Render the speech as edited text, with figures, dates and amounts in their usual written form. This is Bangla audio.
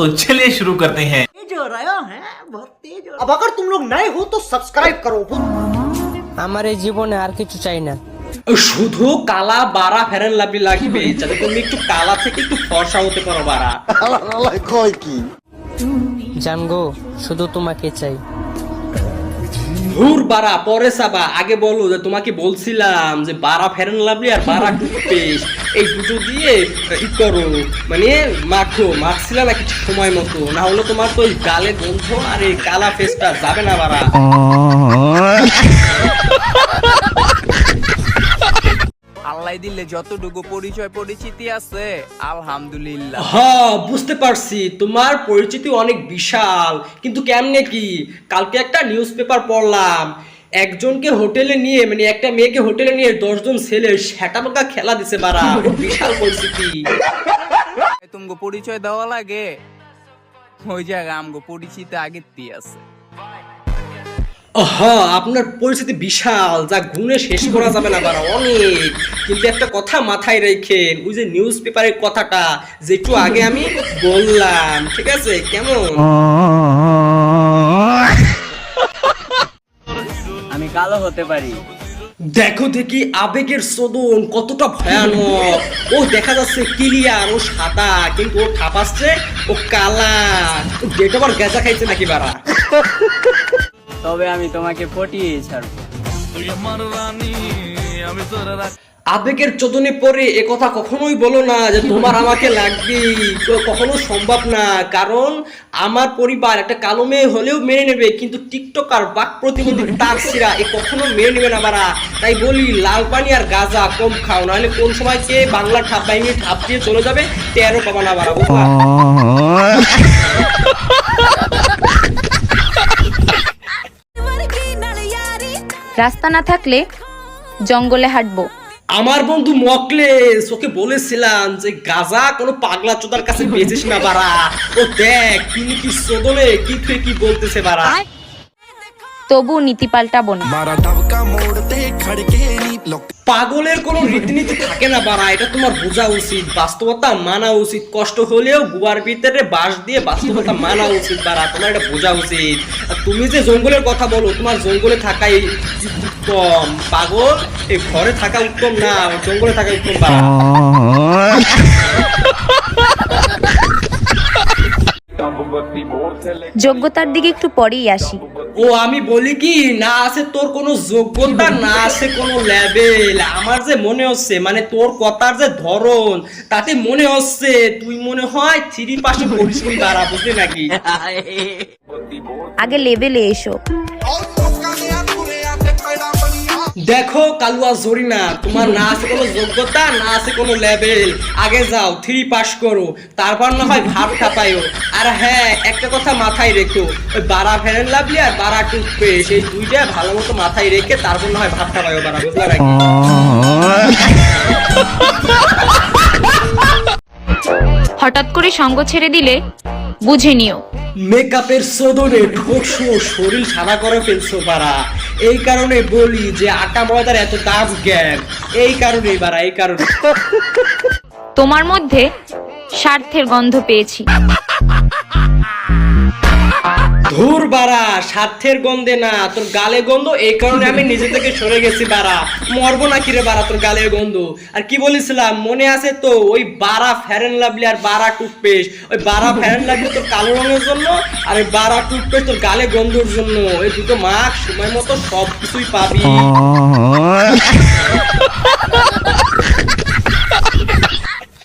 दोस्तों चलिए शुरू करते हैं। तेज हो रहा है बहुत तेज हो। अब अगर तुम लोग नए हो तो सब्सक्राइब करो। हमारे জীবনে আর কিছু চাই না। শুধু কালা বাড়া ফেরেন লাভলি লাগবে যাতে তুমি একটু কালা থেকে একটু ফর্সা হতে পারো বাড়া। কয় কি জানগো শুধু তোমাকে চাই। ধুর বাড়া পরে সাবা, আগে বলো যে তোমাকে বলছিলাম যে বাড়া ফেরেন লাভলি আর বাড়া টুথপেস্ট এই দুটো দিয়ে ই করো, মানে মাখো। মাখছিলা নাকি সময় মতো, না হলে তোমার তো ওই গালে গন্ধ আর এই কালা ফেসটা যাবে না বাড়া। আল্লাহ দিলে যতটুকু পরিচয় পরিচিতি আছে আলহামদুলিল্লাহ। হ্যাঁ বুঝতে পারছি তোমার পরিচিতি অনেক বিশাল, কিন্তু কেমনে কি? কালকে একটা নিউজ পেপার পড়লাম, একজনকে হোটেলে নিয়ে মানে একটা মেয়েকে হোটেলে নিয়ে 10 জন ছেলে সেটাবোকা খেলা দিছে বাড়া। বিশাল পরিস্থিতি। তোমাকে পরিচয় দেওয়া লাগে ওই জায়গা আমগো পরিচিতি আগের দিয়ে আছে। হ্যাঁ আপনার পরিস্থিতি বিশাল, যা গুণে শেষ করা যাবে না বাড়া, অনেক। কিন্তু একটা কথা মাথায় রেখেন, ওই যে নিউজ পেপারের কথাটা যেটু আগে আমি বললাম, ঠিক আছে? কেমন? আমি কালো হতে পারি। দেখো দেখি আবেগের সদন কতটা ভয়ানক। ও দেখা যাচ্ছে ক্লিয়ার, ও সাদা, কিন্তু ও ঠাপাচ্ছে ও কালা। ও ডেট আবার গেজা খাইছে নাকি বাড়া? তবে আমি তোমাকে পটিয়ে ছাড়বো। আবেগের চোদনে পরে এ কথা কখনোই বলো না যে তোমার আমাকে লাগবে, কখনো সম্ভব না। কারণ আমার পরিবার একটা কালো মেয়ে হলেও মেনে নেবে, কিন্তু টিকটকার বাক প্রতিবন্ধী তারসিরা এ কখনো মেনে নেবে না বাড়া। তাই বলি লাল পানি আর গাঁজা কম খাও, নাহলে কোন সময় কে বাংলা ঠাপ বাহিনী ঠাপ দিয়ে চলে যাবে টেরও পাবা না বাড়া, বুঝলা? রাস্তা না থাকলে জঙ্গলে হাঁটবো। আমার বন্ধু মকলেস, ওকে বলেছিলাম যে গাজা কোনো পাগলা চোদার কাছে বেচিস না বাড়া। ও দেখ তিনি কি সদনে কি তুই কি বলতেছে বাড়া। তবু নীতি পাল্টাবো না। পাগলের কোনো রীতিনীতি থাকে না বাড়া, এটা তোমার বোঝা উচিত। বাস্তবতা মানা উচিত, কষ্ট হলেও গুয়ার ভিতরে বাঁশ দিয়ে বাস্তবতা মানা উচিত বাড়া, তোমার এটা বোঝা উচিত। আর তুমি যে জঙ্গলের কথা বলো, তোমার জঙ্গলে থাকাই উত্তম। পাগল এই ঘরে থাকা উত্তম না, জঙ্গলে থাকা উত্তম বাড়া। যোগ্যতার দিকে একটু পরেই আসি। ও আমি বলি কি, না আছে তোর কোনো যোগ্যতা, না আছে কোনো লেভেল। আমার যে মনে হচ্ছে, মানে তোর কথার যে ধরন, তাতে মনে হচ্ছে তুই মনে হয় 3 পাশে পরিশ্রম দ্বারা, বুঝলি নাকি? আগে লেভেলে এসো। দেখো কালুয়া জরিনা, তোমার না আছে কোনো যোগ্যতা, না আছে কোনো লেভেল। আগে যাও 3 পাস করো, তারপর না হয় ভাব খাপাইও। আর হ্যাঁ একটা কথা মাথায় রেখো, ওই বাড়া ফেরেন লাভলি আর বাড়া টুথপেস্ট এই দুইটা ভালো মতো মাথায় রেখে তারপর না হয় ভাব খাপাইও বাড়া, বুঝলা নাকি? হঠাৎ করে সঙ্গ ছেড়ে দিলে বুঝে নিও। মেকআপের সদনে ঠোঁটসো শরীর সাদা করে ফেলছো বাড়া। এই কারণে বলি যে আটা ময়দার এত দাম জ্ঞান, এই কারণেই বাড়া, এই কারণে। তোমার মধ্যে স্বার্থের গন্ধ পেয়েছি। ধুর বাড়া, স্বার্থের গন্ধে না, তোর গালে গন্ধ, এই কারণে আমি নিজে থেকে সরে গেছি বাড়া। মরবো না কিরে বাড়া তোর গালের গন্ধ। আর কি বলেছিলাম মনে আছে তো, ওই বাড়া ফেরেন লাভলি আর বাড়া টুথপেস্ট। ওই বাড়া ফেরেন লাভলি তোর কালো রঙের জন্য, আর ওই বাড়া টুথপেস্ট তোর গালে গন্ধর জন্য। এই দুটো মাখ সময় মতো সব কিছুই পাবি।